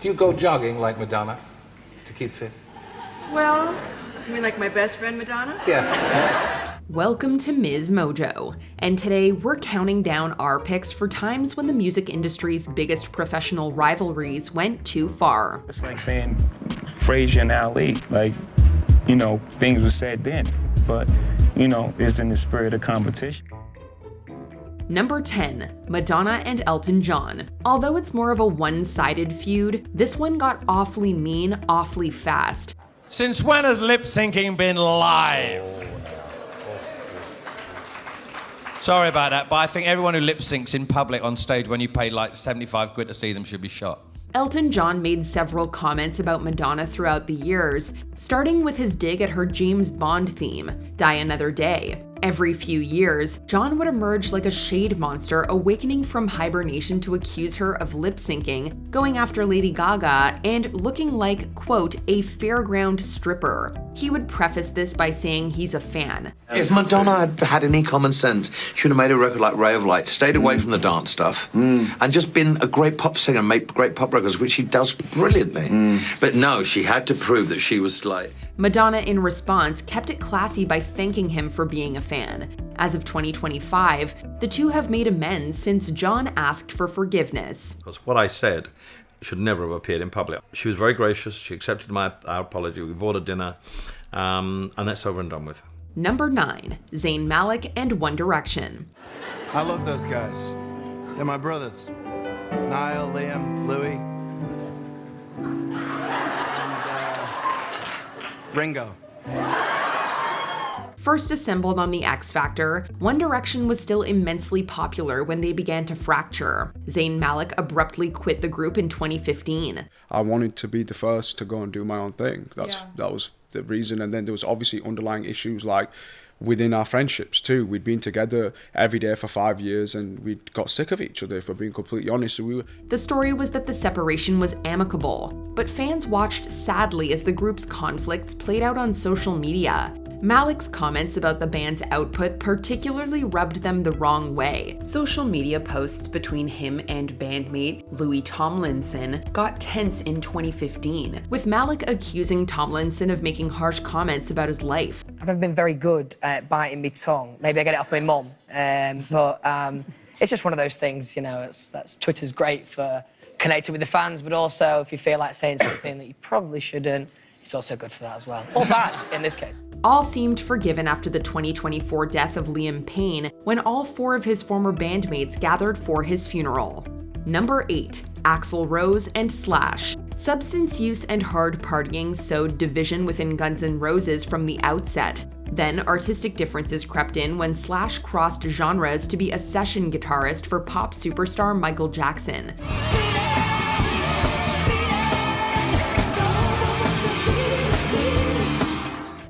Do you go jogging like Madonna to keep fit? Well, you mean like my best friend Madonna? Yeah. Welcome to MsMojo, and today we're counting down our picks for times when the music industry's biggest professional rivalries went too far. It's like saying Frazier and Ali, like, you know, things were said then, but, you know, it's in the spirit of competition. Number 10, Madonna and Elton John. Although it's more of a one-sided feud, this one got awfully mean awfully fast. Since when has lip syncing been live? Sorry about that, but I think everyone who lip syncs in public on stage when you pay like 75 quid to see them should be shot. Elton John made several comments about Madonna throughout the years, starting with his dig at her James Bond theme, Die Another Day. Every few years, John would emerge like a shade monster awakening from hibernation to accuse her of lip syncing, going after Lady Gaga, and looking like, quote, a fairground stripper. He would preface this by saying he's a fan. If Madonna had had any common sense, she would have made a record like Ray of Light, stayed away from the dance stuff, and just been a great pop singer and made great pop records, which she does brilliantly. But no, she had to prove that she was like... Madonna, in response, kept it classy by thanking him for being a fan. As of 2025, the two have made amends since John asked for forgiveness. Because what I said should never have appeared in public. She was very gracious, she accepted our apology, we bought a dinner, and that's over and done with. Number 9, Zayn Malik and One Direction. I love those guys. They're my brothers. Niall, Liam, Louis, and Ringo. First assembled on the X Factor, One Direction was still immensely popular when they began to fracture. Zayn Malik abruptly quit the group in 2015. I wanted to be the first to go and do my own thing. That was the reason. And then there was obviously underlying issues like within our friendships too. We'd been together every day for 5 years and we'd got sick of each other, if we're being completely honest. So The story was that the separation was amicable, but fans watched sadly as the group's conflicts played out on social media. Malik's comments about the band's output particularly rubbed them the wrong way. Social media posts between him and bandmate Louis Tomlinson got tense in 2015, with Malik accusing Tomlinson of making harsh comments about his life. I've never been very good at biting my tongue. Maybe I get it off my mum, but it's just one of those things, you know. That's Twitter's great for connecting with the fans, but also if you feel like saying something that you probably shouldn't, it's also good for that as well. Or bad, in this case. All seemed forgiven after the 2024 death of Liam Payne, when all 4 of his former bandmates gathered for his funeral. Number 8, Axl Rose and Slash. Substance use and hard partying sowed division within Guns N' Roses from the outset. Then artistic differences crept in when Slash crossed genres to be a session guitarist for pop superstar Michael Jackson.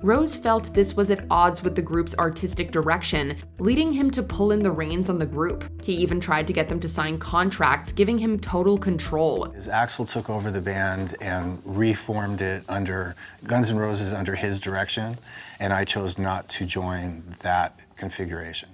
Rose felt this was at odds with the group's artistic direction, leading him to pull in the reins on the group. He even tried to get them to sign contracts, giving him total control. Axl took over the band and reformed it under Guns N' Roses under his direction, and I chose not to join that configuration.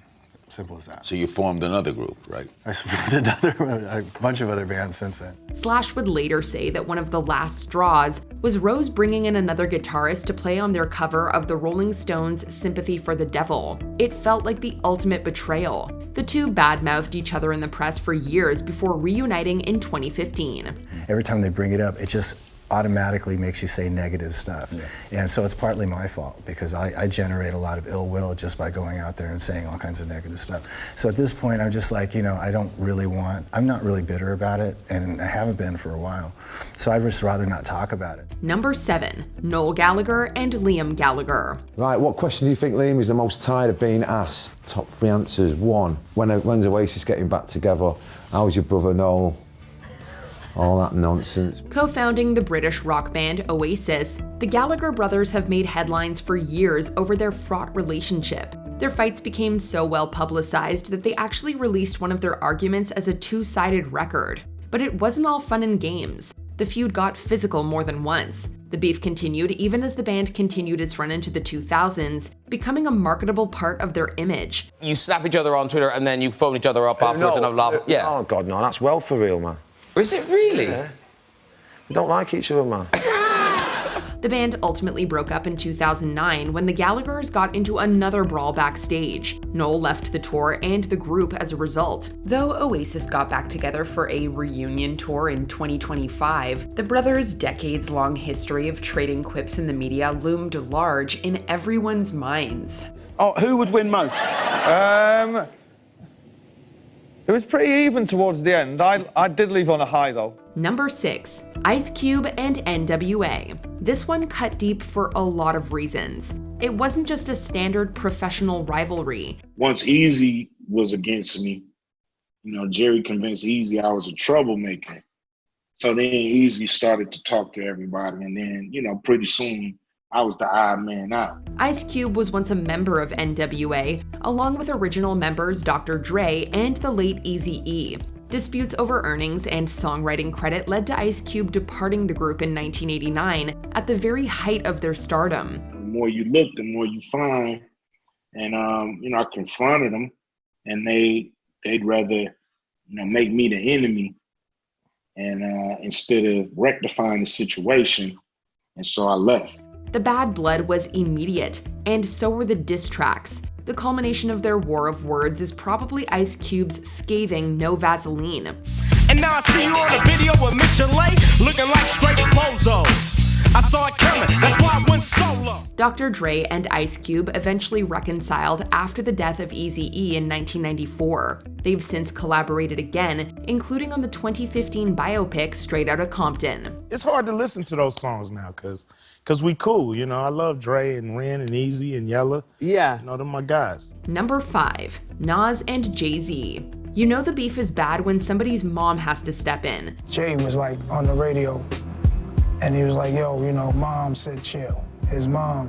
Simple as that. So you formed another group, right? I formed a bunch of other bands since then. Slash would later say that one of the last straws was Rose bringing in another guitarist to play on their cover of the Rolling Stones' Sympathy for the Devil. It felt like the ultimate betrayal. The two badmouthed each other in the press for years before reuniting in 2015. Every time they bring it up, it just automatically makes you say negative stuff. Yeah. And so it's partly my fault because I generate a lot of ill will just by going out there and saying all kinds of negative stuff. So at this point, I'm just like, you know, I'm not really bitter about it, and I haven't been for a while. So I'd just rather not talk about it. Number 7, Noel Gallagher and Liam Gallagher. Right, what question do you think Liam is the most tired of being asked? Top 3 answers. 1, when's Oasis getting back together? How's your brother Noel? All that nonsense. Co-founding the British rock band Oasis, the Gallagher brothers have made headlines for years over their fraught relationship. Their fights became so well publicized that they actually released one of their arguments as a 2-sided record. But it wasn't all fun and games. The feud got physical more than once. The beef continued even as the band continued its run into the 2000s, becoming a marketable part of their image. You slap each other on Twitter and then you phone each other up afterwards and have a laugh. Yeah. Oh God, no, that's well for real, man. Is it really? Yeah. We don't like each other, man. The band ultimately broke up in 2009 when the Gallaghers got into another brawl backstage. Noel left the tour and the group as a result. Though Oasis got back together for a reunion tour in 2025, the brothers' decades-long history of trading quips in the media loomed large in everyone's minds. Oh, who would win most? It was pretty even towards the end. I did leave on a high, though. Number 6, Ice Cube and N.W.A. This one cut deep for a lot of reasons. It wasn't just a standard professional rivalry. Once Easy was against me, Jerry convinced Easy I was a troublemaker. So then Easy started to talk to everybody, and then, pretty soon, I was the odd man out. Ice Cube was once a member of N.W.A., along with original members Dr. Dre and the late Eazy-E. Disputes over earnings and songwriting credit led to Ice Cube departing the group in 1989 at the very height of their stardom. The more you look, the more you find. And, I confronted them, and they'd rather, make me the enemy and instead of rectifying the situation. And so I left. The bad blood was immediate, and so were the diss tracks. The culmination of their war of words is probably Ice Cube's scathing No Vaseline. And now I see you on a video with Michelet, looking like straight bozos. I saw it coming, that's why I went solo. Dr. Dre and Ice Cube eventually reconciled after the death of Eazy-E in 1994. They've since collaborated again, including on the 2015 biopic Straight Outta Compton. It's hard to listen to those songs now, cause we cool, I love Dre and Ren and Easy and Yella. Yeah. They're my guys. Number 5, Nas and Jay-Z. You know the beef is bad when somebody's mom has to step in. Jay was like on the radio, and he was like, yo, mom said chill. His mom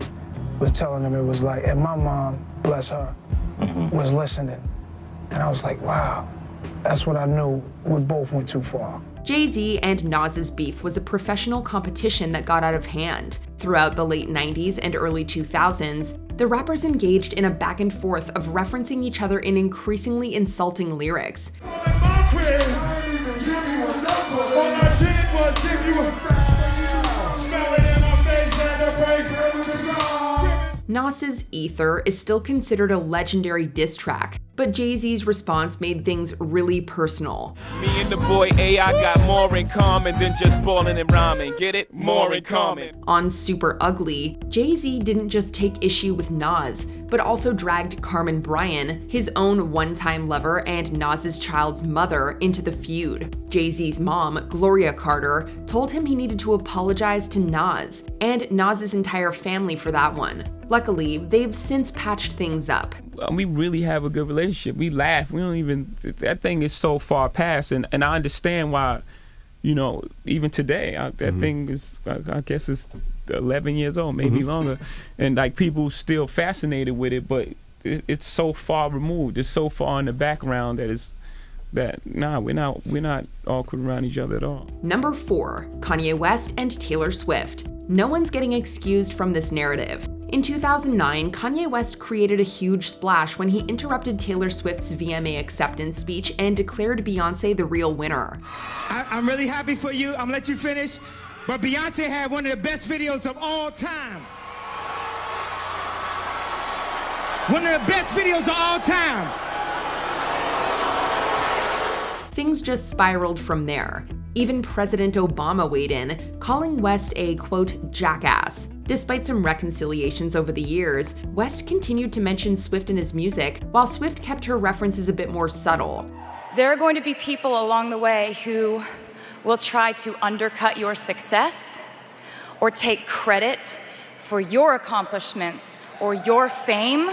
was telling him it was like, and my mom, bless her, was listening. And I was like, wow, that's what I knew. We both went too far. Jay-Z and Nas's beef was a professional competition that got out of hand. Throughout the late 90s and early 2000s, the rappers engaged in a back and forth of referencing each other in increasingly insulting lyrics. Nas's Ether is still considered a legendary diss track, but Jay-Z's response made things really personal. Me and the boy AI got more in common than just balling and rhyming. Get it? More in common. On Super Ugly, Jay-Z didn't just take issue with Nas, but also dragged Carmen Bryan, his own one-time lover and Nas's child's mother, into the feud. Jay-Z's mom, Gloria Carter, told him he needed to apologize to Nas, and Nas's entire family for that one. Luckily, they've since patched things up. We really have a good relationship. We laugh. We don't even, that thing is so far past, and I understand why, even today, that thing is, I guess it's 11 years old, maybe longer, and like people still fascinated with it, but it's so far removed. It's so far in the background that we're not awkward around each other at all. Number 4, Kanye West and Taylor Swift. No one's getting excused from this narrative. In 2009, Kanye West created a huge splash when he interrupted Taylor Swift's VMA acceptance speech and declared Beyoncé the real winner. I'm really happy for you. I'm gonna let you finish. But Beyoncé had one of the best videos of all time. One of the best videos of all time. Things just spiraled from there. Even President Obama weighed in, calling West a, quote, jackass. Despite some reconciliations over the years, West continued to mention Swift in his music, while Swift kept her references a bit more subtle. There are going to be people along the way who will try to undercut your success or take credit for your accomplishments or your fame.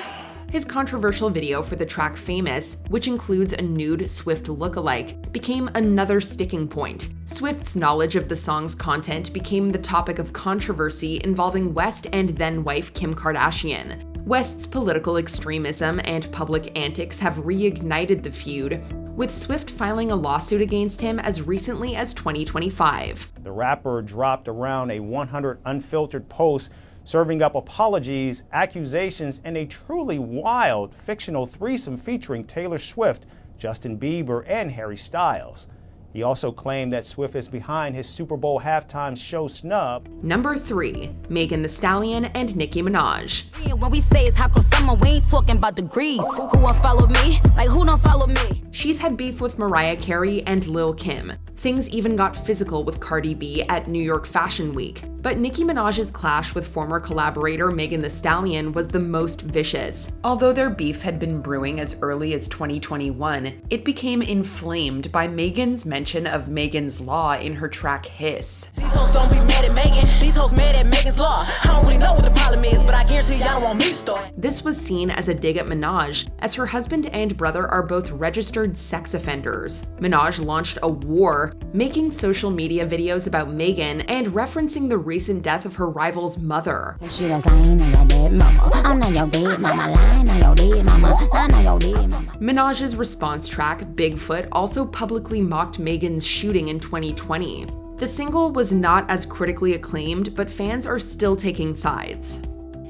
His controversial video for the track Famous, which includes a nude Swift lookalike, became another sticking point. Swift's knowledge of the song's content became the topic of controversy involving West and then-wife Kim Kardashian. West's political extremism and public antics have reignited the feud, with Swift filing a lawsuit against him as recently as 2025. The rapper dropped around 100 unfiltered posts serving up apologies, accusations, and a truly wild fictional threesome featuring Taylor Swift, Justin Bieber, and Harry Styles. He also claimed that Swift is behind his Super Bowl halftime show snub. Number 3, Megan Thee Stallion and Nicki Minaj. When we say it's hot girl summer, we ain't talking about degrees. Who won't follow me? Like who don't follow me? She's had beef with Mariah Carey and Lil Kim. Things even got physical with Cardi B at New York Fashion Week. But Nicki Minaj's clash with former collaborator Megan Thee Stallion was the most vicious. Although their beef had been brewing as early as 2021, it became inflamed by Megan's mention of Megan's Law in her track Hiss. These hoes don't be mad at Megan. These hoes mad at Megan's Law. I don't really know what the problem is, but I guarantee y'all want me to start. This was seen as a dig at Minaj, as her husband and brother are both registered sex offenders. Minaj launched a war, making social media videos about Megan and referencing the recent death of her rival's mother. She was lying on your dead mama. I'm not your dead mama. Lying on your dead mama. Lying on your dead mama. Minaj's response track, Bigfoot, also publicly mocked Megan's shooting in 2020. The single was not as critically acclaimed, but fans are still taking sides.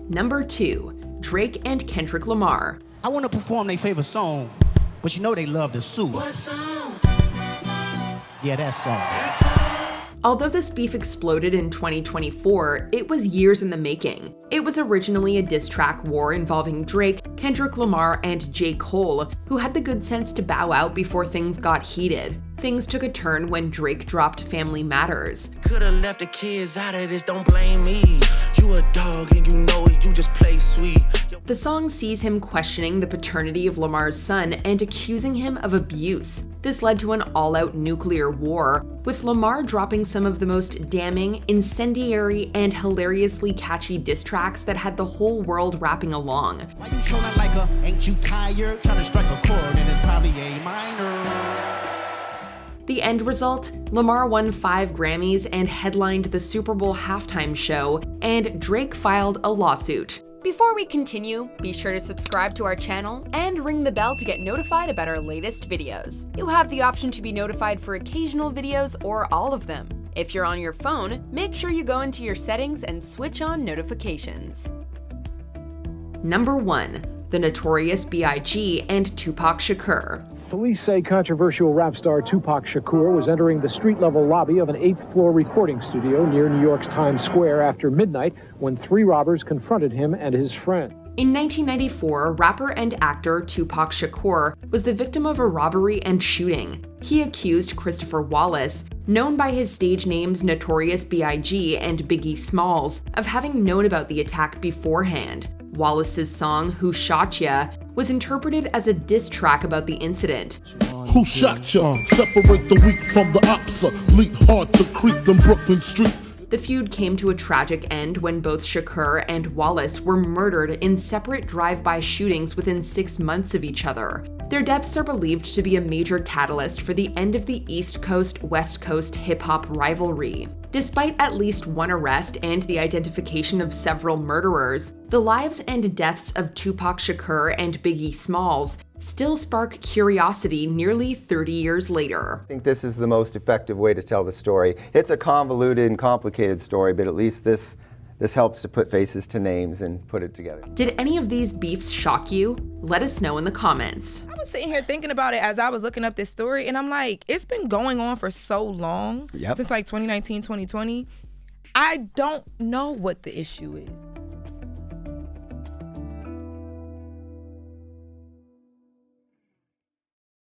Number 2, Drake and Kendrick Lamar. I want to perform their favorite song, but you know they love to sue. What song? Yeah, that song. Although this beef exploded in 2024, it was years in the making. It was originally a diss track war involving Drake, Kendrick Lamar, and J. Cole, who had the good sense to bow out before things got heated. Things took a turn when Drake dropped Family Matters. Could've left the kids out of this, don't blame me. You a dog and you know it, you just play sweet. The song sees him questioning the paternity of Lamar's son and accusing him of abuse. This led to an all-out nuclear war, with Lamar dropping some of the most damning, incendiary, and hilariously catchy diss tracks that had the whole world rapping along. Why you trolling like a, ain't you tired? Trying to strike a chord and it's probably A minor. The end result? Lamar won 5 Grammys and headlined the Super Bowl halftime show, and Drake filed a lawsuit. Before we continue, be sure to subscribe to our channel and ring the bell to get notified about our latest videos. You have the option to be notified for occasional videos or all of them. If you're on your phone, make sure you go into your settings and switch on notifications. Number 1, the Notorious B.I.G. and Tupac Shakur. Police say controversial rap star Tupac Shakur was entering the street-level lobby of an 8th-floor recording studio near New York's Times Square after midnight when 3 robbers confronted him and his friend. In 1994, rapper and actor Tupac Shakur was the victim of a robbery and shooting. He accused Christopher Wallace, known by his stage names Notorious B.I.G. and Biggie Smalls, of having known about the attack beforehand. Wallace's song Who Shot Ya was interpreted as a diss track about the incident. Who shot ya? Separate the weak from the opsa. Leap hard to creep them Brooklyn streets. The feud came to a tragic end when both Shakur and Wallace were murdered in separate drive-by shootings within 6 months of each other. Their deaths are believed to be a major catalyst for the end of the East Coast-West Coast hip-hop rivalry. Despite at least one arrest and the identification of several murderers, the lives and deaths of Tupac Shakur and Biggie Smalls still spark curiosity nearly 30 years later. I think this is the most effective way to tell the story. It's a convoluted and complicated story, but at least this helps to put faces to names and put it together. Did any of these beefs shock you? Let us know in the comments. I was sitting here thinking about it as I was looking up this story, and I'm like, it's been going on for so long, since like 2019, 2020. I don't know what the issue is.